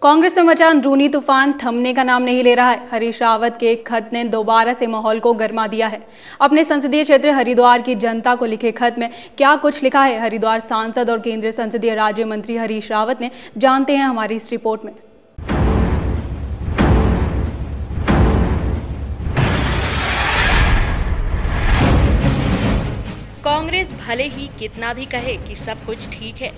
कांग्रेस में मचा अंदरूनी तूफान थमने का नाम नहीं ले रहा है। हरीश रावत के एक खत ने दोबारा से माहौल को गरमा दिया है। अपने संसदीय क्षेत्र हरिद्वार की जनता को लिखे खत में क्या कुछ लिखा है, हरिद्वार सांसद और केंद्रीय संसदीय राज्य मंत्री हरीश रावत ने, जानते हैं हमारी इस रिपोर्ट में। कांग्रेस भले ही कितना भी कहे कि सब कुछ ठीक है,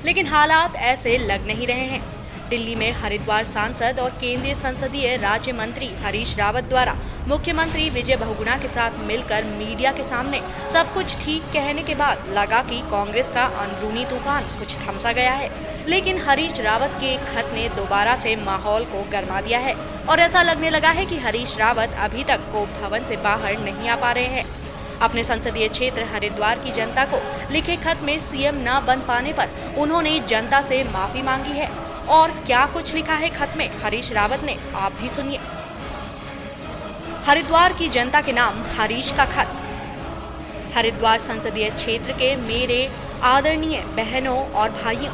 लेकिन हालात ऐसे लग नहीं रहे हैं। दिल्ली में हरिद्वार सांसद और केंद्रीय संसदीय राज्य मंत्री हरीश रावत द्वारा मुख्यमंत्री विजय बहुगुणा के साथ मिलकर मीडिया के सामने सब कुछ ठीक कहने के बाद लगा कि कांग्रेस का अंदरूनी तूफान कुछ थम सा गया है। लेकिन हरीश रावत के खत ने दोबारा से माहौल को गरमा दिया है और ऐसा लगने लगा है कि हरीश रावत अभी तक कोप भवन से बाहर नहीं आ पा रहे हैं। अपने संसदीय क्षेत्र हरिद्वार की जनता को लिखे खत में सीएम न बन पाने पर उन्होंने जनता से माफी मांगी है। और क्या कुछ लिखा है खत में हरीश रावत ने, आप भी सुनिए। हरिद्वार की जनता के नाम हरीश का खत। हरिद्वार संसदीय क्षेत्र के मेरे आदरणीय बहनों और भाइयों,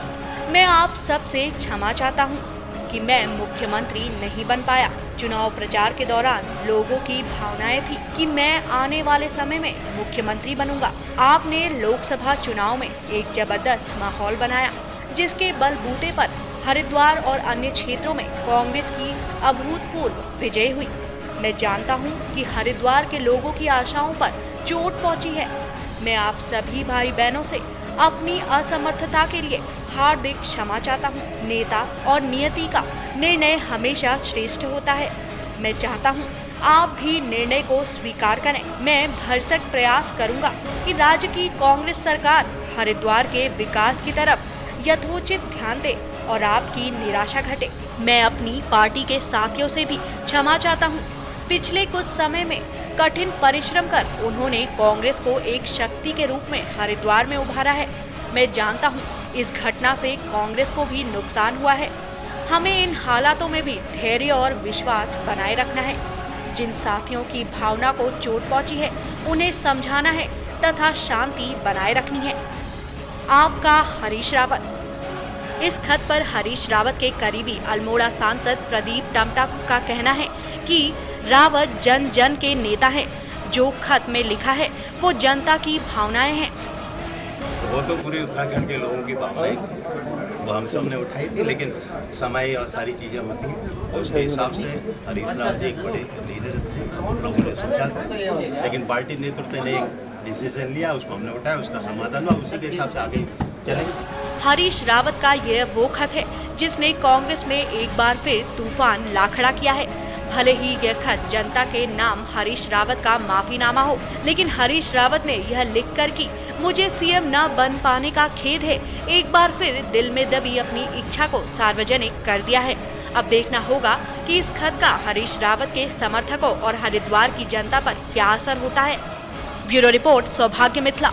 मैं आप सबसे क्षमा चाहता हूं कि मैं मुख्यमंत्री नहीं बन पाया। चुनाव प्रचार के दौरान लोगों की भावनाएं थी कि मैं आने वाले समय में मुख्यमंत्री बनूंगा। आपने लोकसभा चुनाव में एक जबरदस्त माहौल बनाया, जिसके बलबूते पर हरिद्वार और अन्य क्षेत्रों में कांग्रेस की अभूतपूर्व विजय हुई। मैं जानता हूं कि हरिद्वार के लोगों की आशाओं पर चोट पहुंची है। मैं आप सभी भाई बहनों से अपनी असमर्थता के लिए हार्दिक क्षमा चाहता हूं। नेता और नियति का निर्णय हमेशा श्रेष्ठ होता है। मैं चाहता हूं आप भी निर्णय को स्वीकार करें। मैं भरसक प्रयास करूंगा कि राज्य की कांग्रेस सरकार हरिद्वार के विकास की तरफ यथोचित ध्यान दे और आपकी निराशा घटे। मैं अपनी पार्टी के साथियों से भी क्षमा चाहता हूं। पिछले कुछ समय में कठिन परिश्रम कर उन्होंने कांग्रेस को एक शक्ति के रूप में हरिद्वार में उभारा है। मैं जानता हूं इस घटना से कांग्रेस को भी नुकसान हुआ है। हमें इन हालातों में भी धैर्य और विश्वास बनाए रखना है। जिन साथियों की भावना को चोट पहुंची है, उन्हें समझाना है तथा शांति बनाए रखनी है। आपका हरीश रावत। इस खत पर हरीश रावत के करीबी अल्मोड़ा सांसद प्रदीप टमटा का कहना है कि रावत जन जन के नेता हैं। जो खत में लिखा है वो जनता की भावनाएं हैं। वो तो पूरे उत्तराखंड के लोगों की भावनाएं थी, वो हम सब ने उठाई थी, लेकिन समय और सारी चीज़ें होती तो उसके हिसाब से हरीश रावत जी एक बड़े लीडर थे, लोगों ने सोचा था, लेकिन पार्टी नेतृत्व ने एक डिसीजन लिया, उसको हमने उठाया, उसका समाधान हुआ, उसी के हिसाब से आगे चलेंगे। हरीश रावत का यह वो खत है जिसने कांग्रेस में एक बार फिर तूफान ला खड़ा किया है। भले ही यह खत जनता के नाम हरीश रावत का माफीनामा हो, लेकिन हरीश रावत ने यह लिखकर कि मुझे सीएम न बन पाने का खेद है, एक बार फिर दिल में दबी अपनी इच्छा को सार्वजनिक कर दिया है। अब देखना होगा कि इस खत का हरीश रावत के समर्थकों और हरिद्वार की जनता पर क्या असर होता है। ब्यूरो रिपोर्ट, सौभाग्य मिथिला।